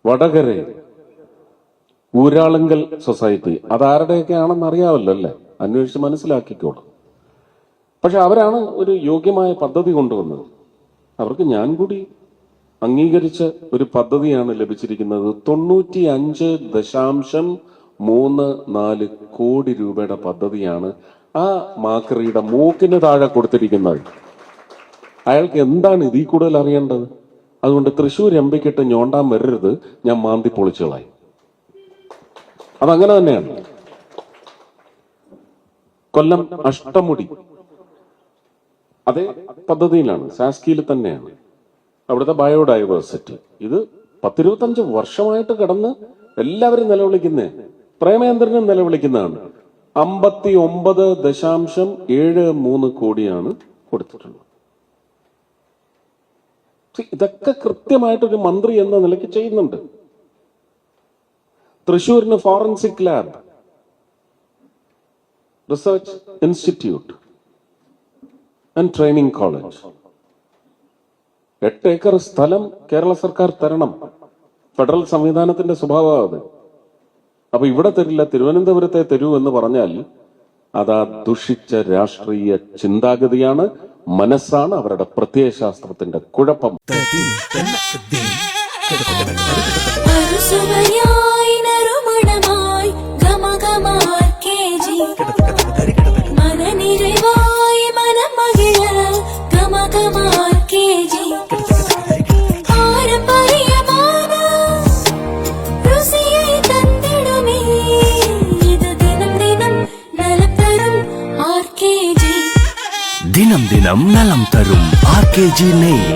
Vadakara Uralungal society, അതാരുടെയൊക്കെ ആണെന്ന് അറിയാമല്ലോ അല്ലേ? അന്വേഷിച്ച് മനസ്സിലാക്കിക്കോളും. പക്ഷെ അവരാണ് ഒരു യോഗ്യമായ പദ്ധതി കൊണ്ടുവന്നത്. അവർക്ക് ഞാൻ കൂടി അംഗീകരിച്ച ഒരു പദ്ധതിയാണ് ലഭിച്ചിരിക്കുന്നത്. 95.34 കോടി രൂപയുടെ പദ്ധതിയാണ് ആ മാക്രിയുടെ മൂക്കിന് താഴെ കൊടുത്തിരിക്കുന്നത്. അയാൾക്ക് എന്താണ് ഇതിൽ കൂടുതൽ അറിയേണ്ടത്? അതുകൊണ്ട് തൃശ്ശൂർ എംപിക്കിട്ട് ഞോണ്ടാൻ വരരുത്, ഞാൻ മാന്തി പൊളിച്ചുകളായി. അതങ്ങനെ തന്നെയാണ്. കൊല്ലം അഷ്ടമുടി അതേ പദ്ധതിയിലാണ്, സാസ്കിയിൽ തന്നെയാണ്. അവിടുത്തെ ബയോഡൈവേഴ്സിറ്റി ഇത് 10-25 വർഷമായിട്ട് കിടന്ന് എല്ലാവരും നിലവിളിക്കുന്നേ. പ്രേമേന്ദ്രനും നിലവിളിക്കുന്നതാണ്. 59.73 കോടിയാണ് കൊടുത്തിട്ടുള്ളത്. ഇതൊക്കെ കൃത്യമായിട്ടൊരു മന്ത്രി എന്ന നിലയ്ക്ക് ചെയ്യുന്നുണ്ട്. തൃശ്ശൂരിന് forensic lab, research institute and training college. 8 acre സ്ഥലം കേരള സർക്കാർ തരണം. ഫെഡറൽ സംവിധാനത്തിന്റെ സ്വഭാവം അത്. അപ്പൊ ഇവിടെ തരില്ല, തിരുവനന്തപുരത്തെ തരൂ എന്ന് പറഞ്ഞാൽ അതാ ദുഷിച്ച രാഷ്ട്രീയ ചിന്താഗതിയാണ്, മനസ്സാണ് അവരുടെ പ്രത്യയശാസ്ത്രത്തിന്റെ കുഴപ്പം. ദിനം ദിനം നലം തരും RKG നെയ്യ്.